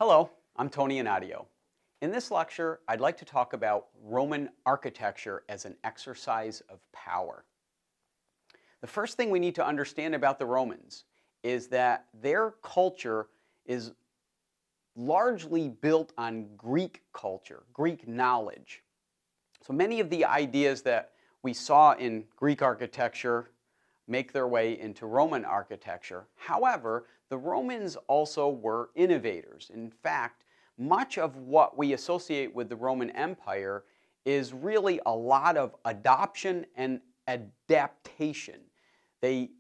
Hello, I'm Tony Anadio. In this lecture, I'd like to talk about Roman architecture as an exercise of power. The first thing we need to understand about the Romans is that their culture is largely built on Greek culture, Greek knowledge. So many of the ideas that we saw in Greek architecture make their way into Roman architecture. However, the Romans also were innovators. In fact, much of what we associate with the Roman Empire is really a lot of adoption and adaptation. They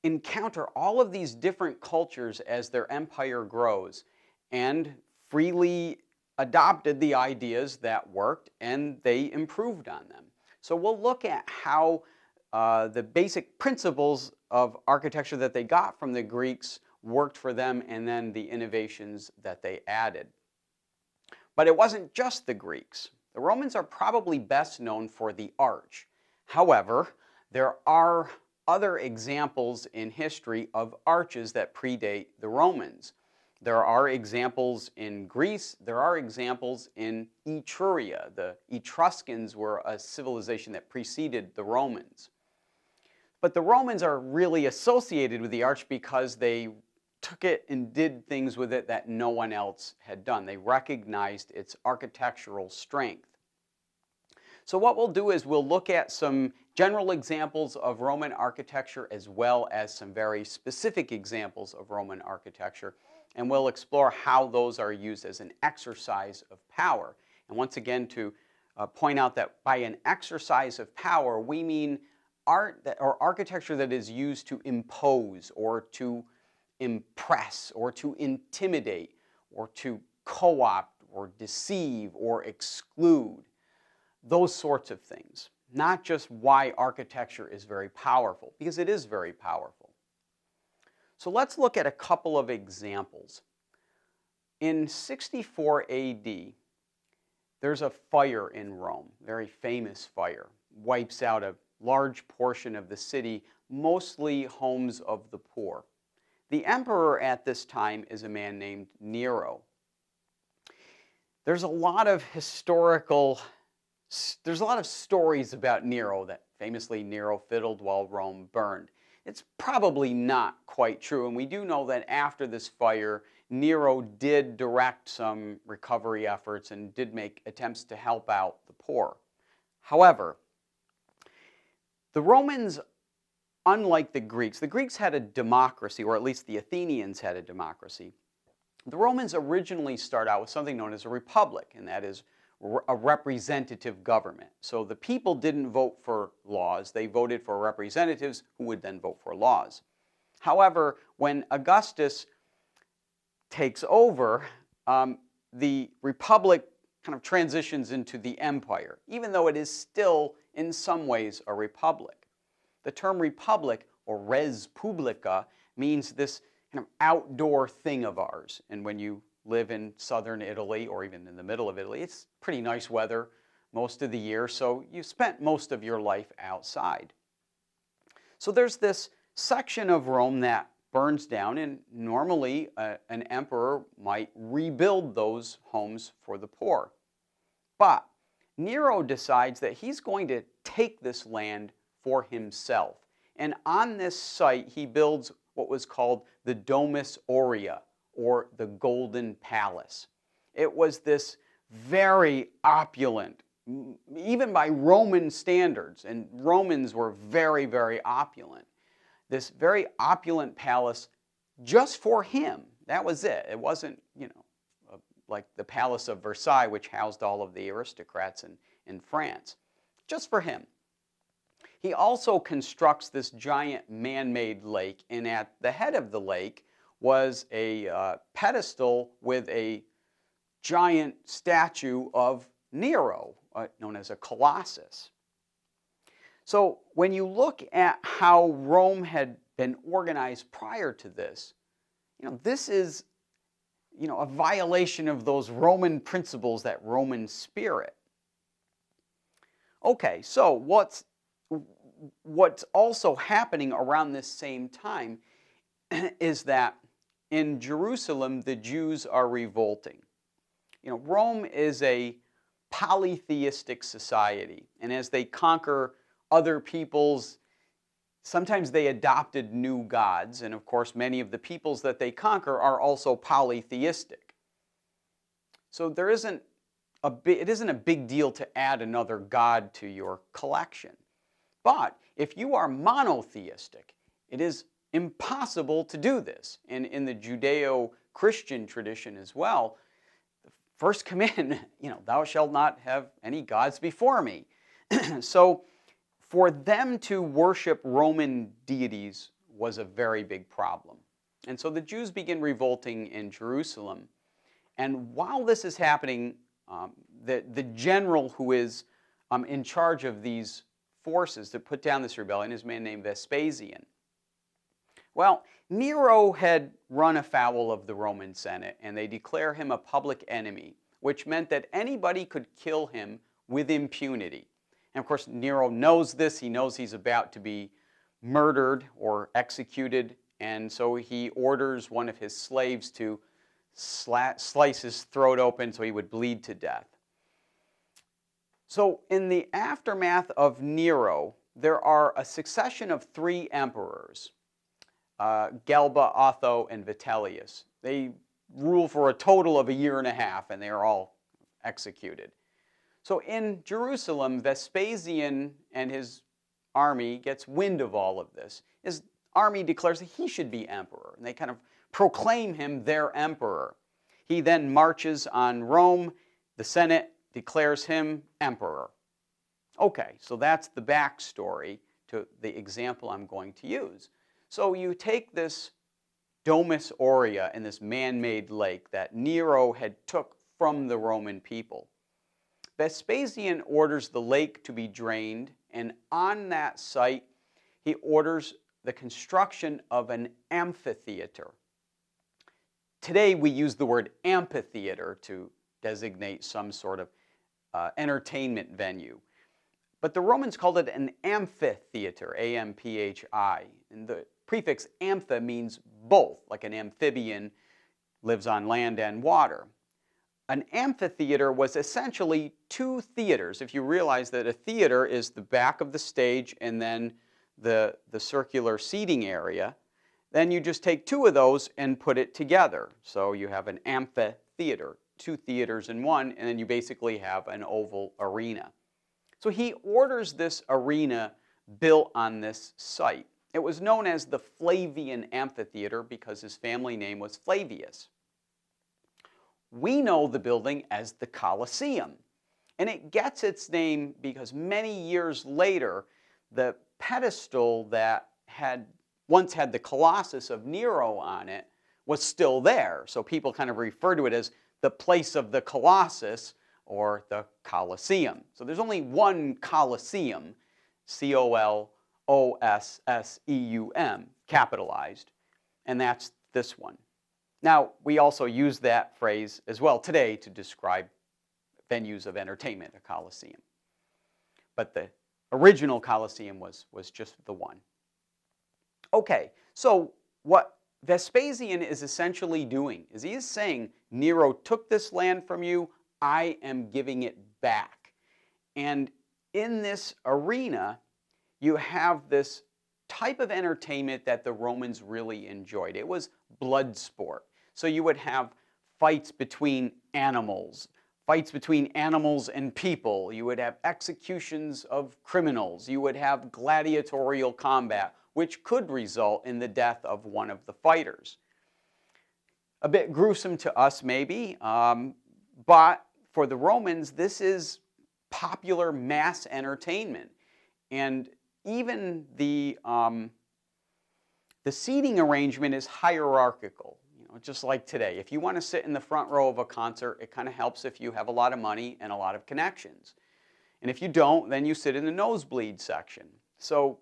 encounter all of these different cultures as their empire grows and freely adopted the ideas that worked and they improved on them. So we'll look at how the basic principles of architecture that they got from the Greeks worked for them and then the innovations that they added. But it wasn't just the Greeks. The Romans are probably best known for the arch. However, there are other examples in history of arches that predate the Romans. There are examples in Greece, there are examples in Etruria. The Etruscans were a civilization that preceded the Romans. But the Romans are really associated with the arch because they took it and did things with it that no one else had done. They recognized its architectural strength. So what we'll do is we'll look at some general examples of Roman architecture as well as some very specific examples of Roman architecture. And we'll explore how those are used as an exercise of power. And once again, to point out that by an exercise of power, we mean art or architecture that is used to impose or to impress or to intimidate or to co-opt or deceive or exclude. Those sorts of things. Not just why architecture is very powerful, because it is very powerful. So let's look at a couple of examples. In 64 AD, there's a fire in Rome, very famous fire, wipes out a large portion of the city, mostly homes of the poor. The emperor at this time is a man named Nero. There's a lot of stories about Nero that famously Nero fiddled while Rome burned. It's probably not quite true, and we do know that after this fire, Nero did direct some recovery efforts and did make attempts to help out the poor. However, the Romans, unlike the Greeks had a democracy, or at least the Athenians had a democracy. The Romans originally start out with something known as a republic, and that is a representative government. So the people didn't vote for laws, they voted for representatives who would then vote for laws. However, when Augustus takes over, the republic kind of transitions into the empire, even though it is still in some ways a republic. The term republic, or res publica, means this kind of outdoor thing of ours. And when you live in southern Italy or even in the middle of Italy, it's pretty nice weather most of the year, so you spent most of your life outside. So there's this section of Rome that burns down, and normally an emperor might rebuild those homes for the poor. But Nero decides that he's going to take this land for himself. And on this site, he builds what was called the Domus Aurea, or the Golden Palace. It was this very opulent, even by Roman standards, and Romans were very, very opulent. This very opulent palace just for him. That was it. It wasn't, like the Palace of Versailles, which housed all of the aristocrats in France. Just for him. He also constructs this giant man-made lake, and at the head of the lake was a pedestal with a giant statue of Nero, known as a Colossus. So when you look at how Rome had been organized prior to this, this is a violation of those Roman principles, that Roman spirit. Okay, so what's also happening around this same time is that in Jerusalem, the Jews are revolting. Rome is a polytheistic society, and as they conquer other peoples, sometimes they adopted new gods, and of course many of the peoples that they conquer are also polytheistic. So it isn't a big deal to add another god to your collection. But if you are monotheistic, it is impossible to do this. And in the Judeo-Christian tradition as well, the first command, thou shalt not have any gods before me. So for them to worship Roman deities was a very big problem. And so the Jews begin revolting in Jerusalem. And while this is happening, the general who is in charge of these forces to put down this rebellion is a man named Vespasian. Well, Nero had run afoul of the Roman Senate, and they declare him a public enemy, which meant that anybody could kill him with impunity. And of course, Nero knows this. He knows he's about to be murdered or executed, and so he orders one of his slaves to slice his throat open so he would bleed to death. So in the aftermath of Nero, there are a succession of 3 emperors, Galba, Otho, and Vitellius. They rule for a total of a year and a half, and they are all executed. So in Jerusalem, Vespasian and his army gets wind of all of this. His army declares that he should be emperor, and they kind of proclaim him their emperor. He then marches on Rome. The Senate declares him emperor. Okay, so that's the backstory to the example I'm going to use. So you take this Domus Aurea in this man-made lake that Nero had took from the Roman people. Vespasian orders the lake to be drained, and on that site he orders the construction of an amphitheater. Today we use the word amphitheater to designate some sort of entertainment venue. But the Romans called it an amphitheater, A-M-P-H-I. And the prefix amphi means both, like an amphibian lives on land and water. An amphitheater was essentially 2 theaters. If you realize that a theater is the back of the stage and then the circular seating area, then you just take 2 of those and put it together. So you have an amphitheater, 2 theaters in one, and then you basically have an oval arena. So he orders this arena built on this site. It was known as the Flavian Amphitheater because his family name was Flavius. We know the building as the Colosseum, and it gets its name because many years later, the pedestal that had once had the Colossus of Nero on it was still there. So people kind of refer to it as the place of the Colossus or the Colosseum. So there's only one Colosseum, C-O-L-O-S-S-E-U-M, capitalized, and that's this one. Now, we also use that phrase as well today to describe venues of entertainment, a Colosseum. But the original Colosseum was just the one. Okay, so what Vespasian is essentially doing is he is saying, Nero took this land from you, I am giving it back. And in this arena, you have this type of entertainment that the Romans really enjoyed. It was blood sport. So you would have fights between animals and people. You would have executions of criminals. You would have gladiatorial combat, which could result in the death of one of the fighters. A bit gruesome to us, maybe, but for the Romans, this is popular mass entertainment. And even the seating arrangement is hierarchical, just like today. If you want to sit in the front row of a concert, it kind of helps if you have a lot of money and a lot of connections. And if you don't, then you sit in the nosebleed section. So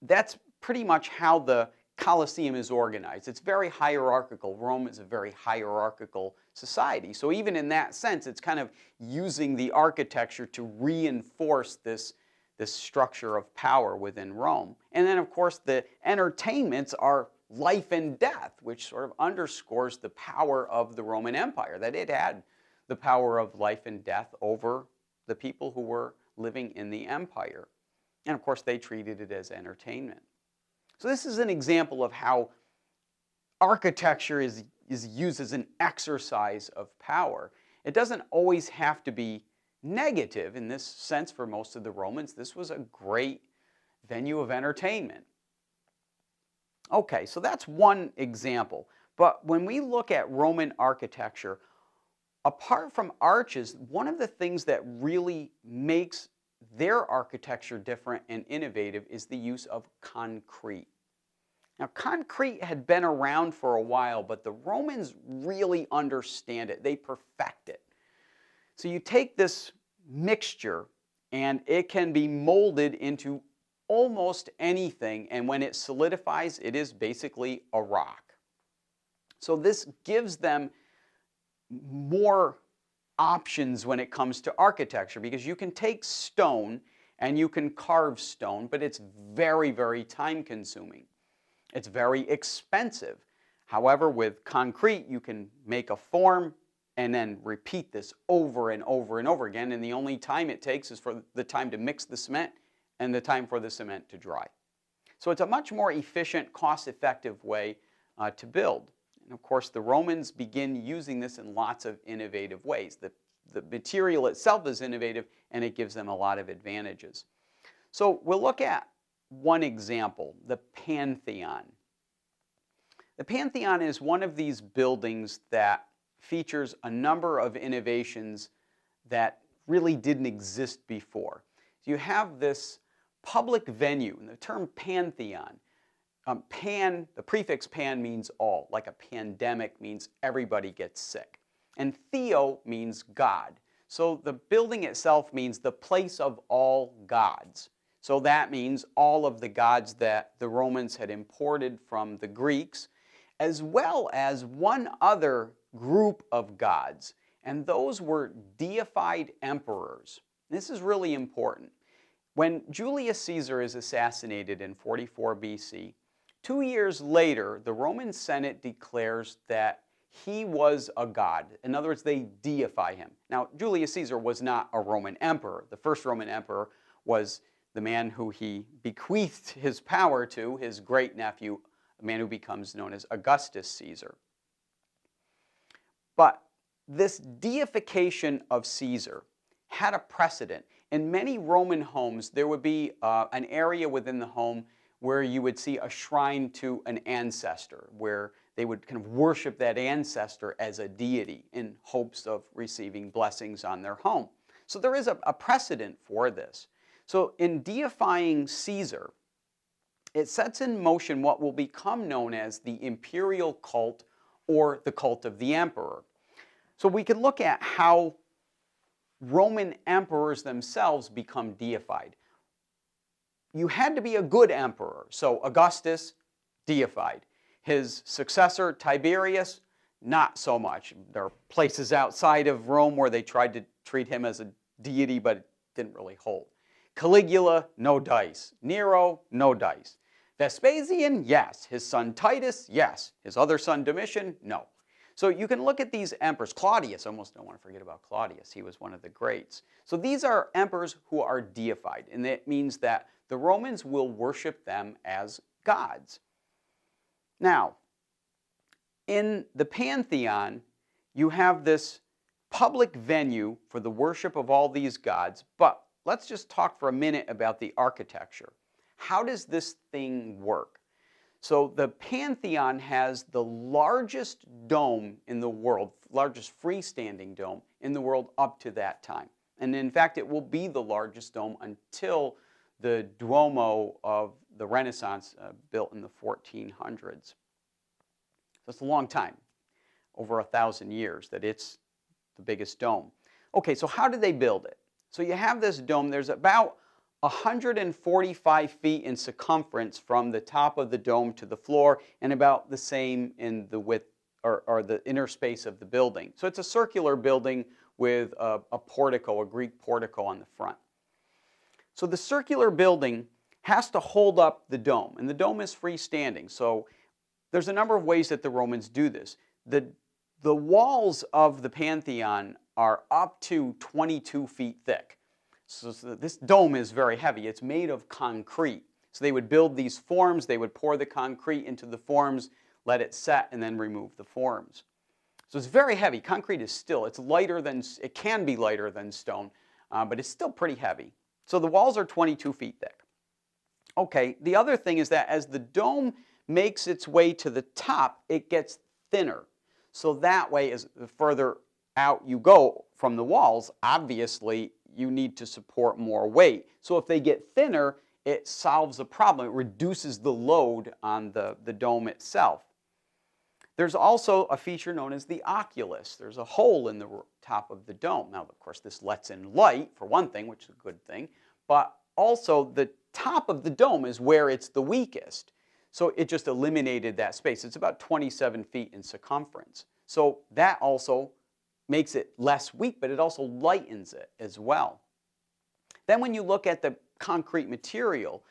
that's pretty much how the Colosseum is organized. It's very hierarchical. Rome is a very hierarchical society. So even in that sense, it's kind of using the architecture to reinforce this structure of power within Rome. And then, of course, the entertainments are life and death, which sort of underscores the power of the Roman Empire, that it had the power of life and death over the people who were living in the empire. And of course, they treated it as entertainment. So this is an example of how architecture is used as an exercise of power. It doesn't always have to be negative. In this sense, for most of the Romans, this was a great venue of entertainment. Okay, so that's one example. But when we look at Roman architecture, apart from arches, one of the things that really makes their architecture different and innovative is the use of concrete. Now, concrete had been around for a while, but the Romans really understand it. They perfect it. So you take this mixture, and it can be molded into almost anything, and when it solidifies, it is basically a rock. So this gives them more options when it comes to architecture, because you can take stone and you can carve stone, but it's very, very time consuming. It's very expensive. However, with concrete, you can make a form and then repeat this over and over and over again, and the only time it takes is for the time to mix the cement and the time for the cement to dry. So it's a much more efficient, cost-effective way to build. And of course, the Romans begin using this in lots of innovative ways. The material itself is innovative, and it gives them a lot of advantages. So we'll look at one example, the Pantheon. The Pantheon is one of these buildings that features a number of innovations that really didn't exist before. So you have this public venue, and the term Pantheon, the prefix pan means all, like a pandemic means everybody gets sick. And theo means God. So the building itself means the place of all gods. So that means all of the gods that the Romans had imported from the Greeks, as well as one other group of gods, and those were deified emperors. This is really important. When Julius Caesar is assassinated in 44 BC, 2 years later, the Roman Senate declares that he was a god. In other words, they deify him. Now, Julius Caesar was not a Roman emperor. The first Roman emperor was the man who he bequeathed his power to, his great-nephew, a man who becomes known as Augustus Caesar. But this deification of Caesar had a precedent. In many Roman homes, there would be an area within the home where you would see a shrine to an ancestor, where they would kind of worship that ancestor as a deity in hopes of receiving blessings on their home. So there is a precedent for this. So in deifying Caesar, it sets in motion what will become known as the imperial cult or the cult of the emperor. So we can look at how Roman emperors themselves become deified. You had to be a good emperor. So Augustus, deified. His successor, Tiberius, not so much. There are places outside of Rome where they tried to treat him as a deity, but it didn't really hold. Caligula, no dice. Nero, no dice. Vespasian, yes. His son Titus, yes. His other son Domitian, no. So you can look at these emperors. Claudius, I almost don't want to forget about Claudius. He was one of the greats. So these are emperors who are deified, and that means that the Romans will worship them as gods. Now, in the Pantheon, you have this public venue for the worship of all these gods, but let's just talk for a minute about the architecture. How does this thing work? So the Pantheon has the largest dome in the world, largest freestanding dome in the world up to that time. And in fact, it will be the largest dome until the Duomo of the Renaissance built in the 1400s. So it's a long time, over 1,000 years, that it's the biggest dome. Okay, so how did they build it? So you have this dome. There's about 145 feet in circumference from the top of the dome to the floor, and about the same in the width or the inner space of the building. So it's a circular building with a portico, a Greek portico on the front. So the circular building has to hold up the dome, and the dome is freestanding. So There's a number of ways that the Romans do this. The walls of the Pantheon are up to 22 feet thick. So this dome is very heavy. It's made of concrete. So they would build these forms, they would pour the concrete into the forms, let it set, and then remove the forms. So it's very heavy. Concrete is still, it can be lighter than stone, but it's still pretty heavy. So the walls are 22 feet thick. Okay, the other thing is that as the dome makes its way to the top, it gets thinner. So that way, as the further out you go from the walls, obviously you need to support more weight. So if they get thinner, it solves a problem. It reduces the load on the dome itself. There's also a feature known as the oculus. There's a hole in the top of the dome. Now, of course, this lets in light, for one thing, which is a good thing, but also the top of the dome is where it's the weakest. So it just eliminated that space. It's about 27 feet in circumference. So that also makes it less weak, but it also lightens it as well. Then when you look at the concrete material,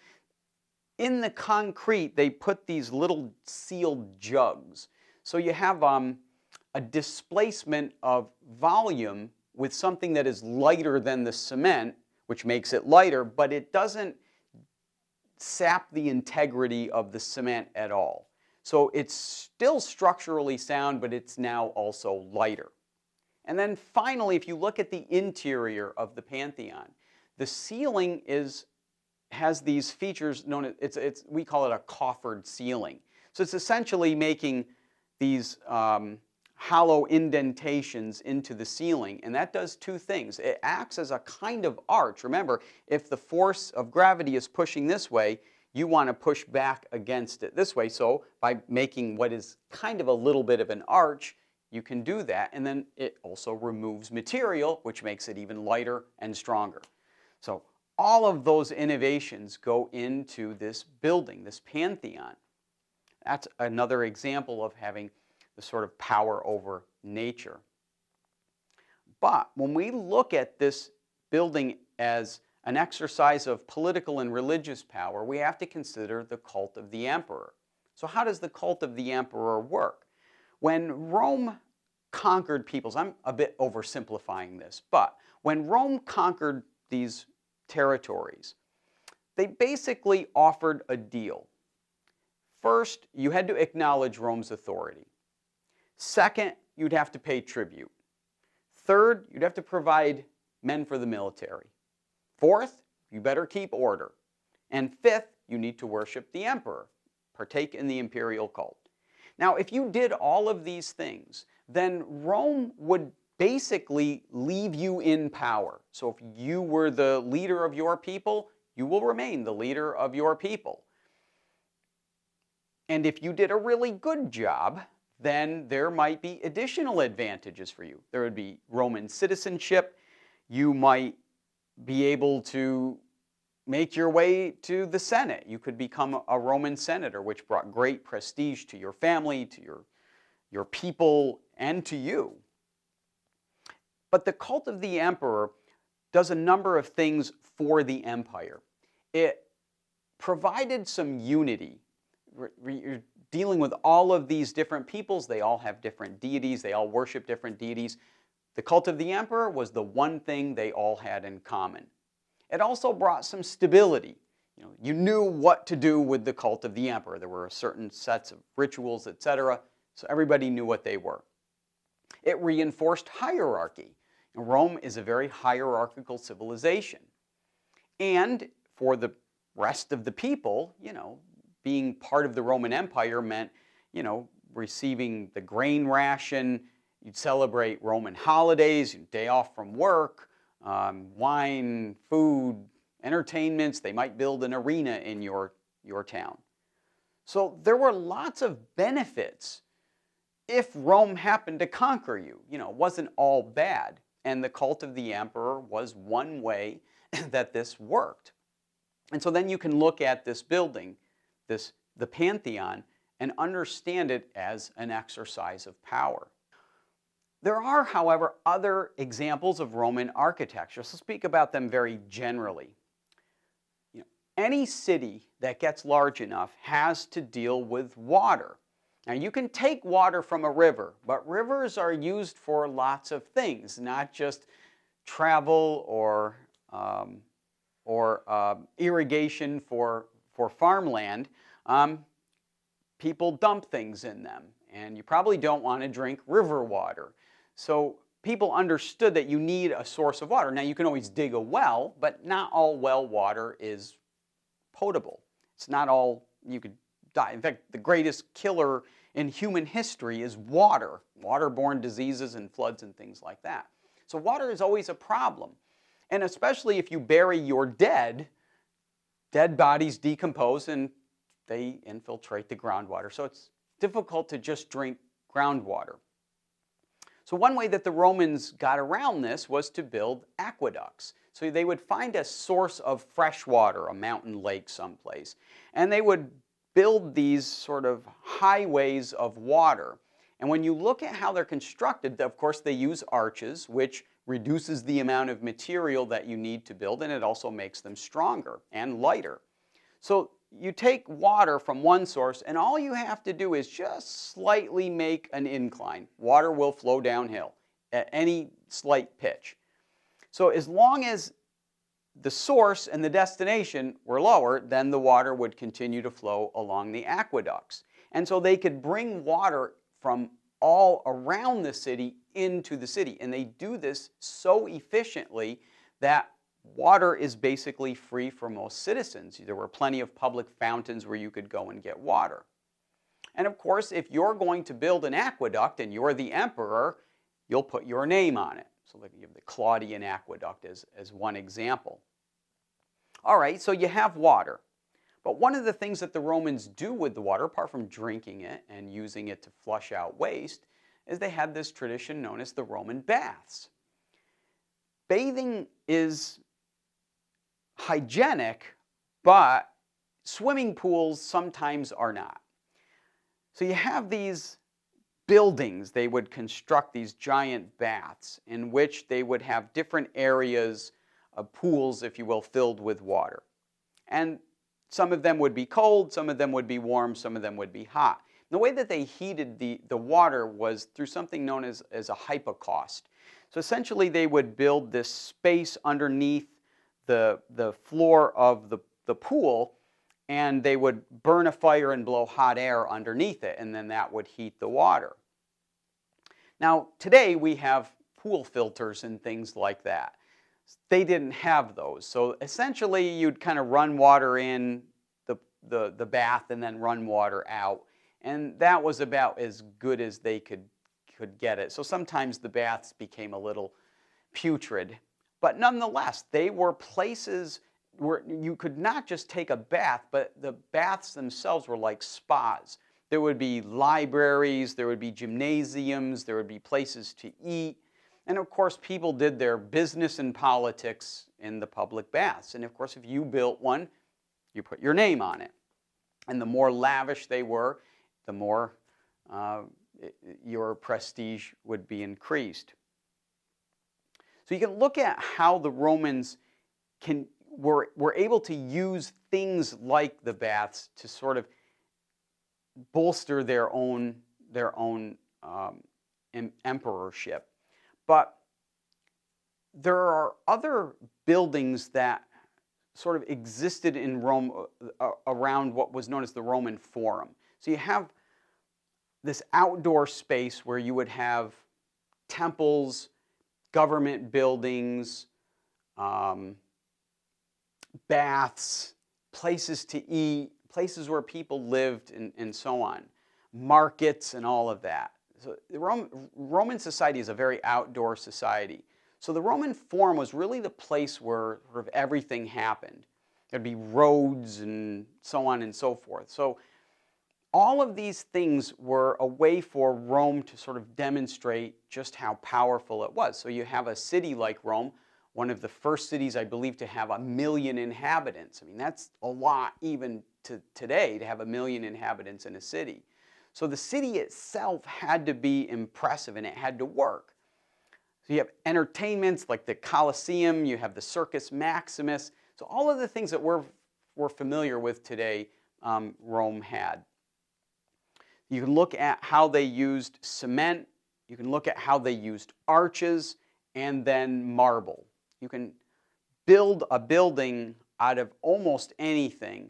in the concrete they put these little sealed jugs. So you have a displacement of volume with something that is lighter than the cement, which makes it lighter, but it doesn't sap the integrity of the cement at all. So it's still structurally sound, but it's now also lighter. And then finally, if you look at the interior of the Pantheon, the ceiling has these features known as, we call it a coffered ceiling. So it's essentially making these hollow indentations into the ceiling, and that does two things. It acts as a kind of arch. Remember, if the force of gravity is pushing this way, you want to push back against it this way. So by making what is kind of a little bit of an arch, you can do that, and then it also removes material, which makes it even lighter and stronger. So all of those innovations go into this building, this Pantheon. That's another example of having the sort of power over nature. But when we look at this building as an exercise of political and religious power, we have to consider the cult of the emperor. So how does the cult of the emperor work? When Rome conquered peoples, I'm a bit oversimplifying this, but when Rome conquered these territories, they basically offered a deal. First, you had to acknowledge Rome's authority. Second, you'd have to pay tribute. Third, you'd have to provide men for the military. Fourth, you better keep order. And fifth, you need to worship the emperor, partake in the imperial cult. Now, if you did all of these things, then Rome would basically leave you in power. So if you were the leader of your people, you will remain the leader of your people. And if you did a really good job, then there might be additional advantages for you. There would be Roman citizenship. You might be able to make your way to the Senate. You could become a Roman senator, which brought great prestige to your family, to your people, and to you. But the cult of the emperor does a number of things for the empire. It provided some unity. You're dealing with all of these different peoples. They all have different deities. They all worship different deities. The cult of the emperor was the one thing they all had in common. It also brought some stability. You knew what to do with the cult of the emperor. There were certain sets of rituals, etc., so everybody knew what they were. It reinforced hierarchy. Rome is a very hierarchical civilization. And for the rest of the people, being part of the Roman Empire meant, receiving the grain ration. You'd celebrate Roman holidays, day off from work, wine, food, entertainments. They might build an arena in your town. So there were lots of benefits if Rome happened to conquer you. It wasn't all bad. And the cult of the emperor was one way that this worked. And so then you can look at this building, the Pantheon, and understand it as an exercise of power. There are, however, other examples of Roman architecture. So speak about them very generally. Any city that gets large enough has to deal with water. Now you can take water from a river, but rivers are used for lots of things, not just travel or irrigation for farmland. People dump things in them, and you probably don't want to drink river water. So people understood that you need a source of water. Now you can always dig a well, but not all well water is potable. It's not all you could die. In fact, the greatest killer in human history is water, waterborne diseases and floods and things like that. So water is always a problem. And especially if you bury your dead bodies decompose and they infiltrate the groundwater. So it's difficult to just drink groundwater. So one way that the Romans got around this was to build aqueducts. So they would find a source of fresh water, a mountain lake someplace, and they would build these sort of highways of water. And when you look at how they're constructed, of course they use arches, which reduces the amount of material that you need to build, and it also makes them stronger and lighter. So you take water from one source, and all you have to do is just slightly make an incline. Water will flow downhill at any slight pitch. So as long as the source and the destination were lower, then the water would continue to flow along the aqueducts. And so they could bring water from all around the city into the city. And they do this so efficiently that water is basically free for most citizens. There were plenty of public fountains where you could go and get water. And of course, if you're going to build an aqueduct and you're the emperor, you'll put your name on it. So you have the Claudian Aqueduct as one example. All right, so you have water. But one of the things that the Romans do with the water, apart from drinking it and using it to flush out waste, is they had this tradition known as the Roman baths. Bathing is hygienic, but swimming pools sometimes are not. So you have these buildings. They would construct these giant baths in which they would have different areas of pools, if you will, filled with water. And some of them would be cold, some of them would be warm, some of them would be hot. And the way that they heated the water was through something known as a hypocaust. So essentially they would build this space underneath the floor of the pool, and they would burn a fire and blow hot air underneath it, and then that would heat the water. Now, today we have pool filters and things like that. They didn't have those. So essentially you'd kind of run water in the bath and then run water out. And that was about as good as they could get it. So sometimes the baths became a little putrid. But nonetheless, they were places where you could not just take a bath, but the baths themselves were like spas. There would be libraries, there would be gymnasiums, there would be places to eat. And of course, people did their business and politics in the public baths. And of course, if you built one, you put your name on it. And the more lavish they were, the more your prestige would be increased. So you can look at how the Romans were able to use things like the baths to sort of bolster their own emperorship. But there are other buildings that sort of existed in Rome around what was known as the Roman Forum. So you have this outdoor space where you would have temples, government buildings, baths, places to eat, places where people lived, and so on, markets and all of that. So the Roman society is a very outdoor society. So the Roman Forum was really the place where sort of everything happened. There'd be roads and so on and so forth. So all of these things were a way for Rome to sort of demonstrate just how powerful it was. So you have a city like Rome, one of the first cities, I believe, to have 1 million inhabitants. I mean, that's a lot even to today to have 1 million inhabitants in a city. So the city itself had to be impressive and it had to work. So you have entertainments like the Colosseum, you have the Circus Maximus. So all of the things that we're familiar with today, Rome had. You can look at how they used cement. You can look at how they used arches and then marble. You can build a building out of almost anything.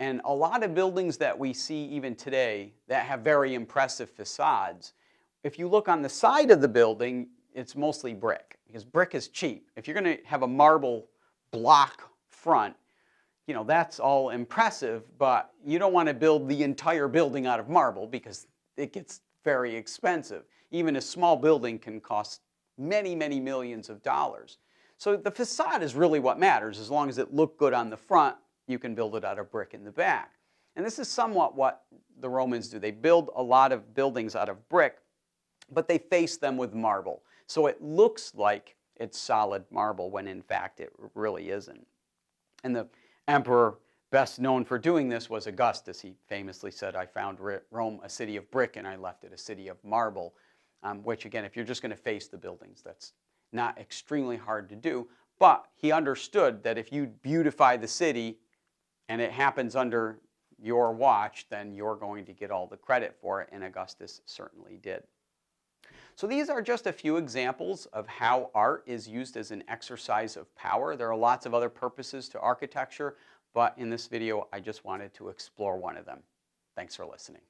And a lot of buildings that we see even today that have very impressive facades, if you look on the side of the building, it's mostly brick, because brick is cheap. If you're going to have a marble block front, that's all impressive, but you don't want to build the entire building out of marble because it gets very expensive. Even a small building can cost many, many millions of dollars. So the facade is really what matters. As long as it looked good on the front, you can build it out of brick in the back. And this is somewhat what the Romans do. They build a lot of buildings out of brick, but they face them with marble. So it looks like it's solid marble when in fact it really isn't. And the emperor best known for doing this was Augustus. He famously said, "I found Rome a city of brick and I left it a city of marble," which again, if you're just going to face the buildings, that's not extremely hard to do. But he understood that if you beautify the city and it happens under your watch, then you're going to get all the credit for it, and Augustus certainly did. So these are just a few examples of how art is used as an exercise of power. There are lots of other purposes to architecture, but in this video I just wanted to explore one of them. Thanks for listening.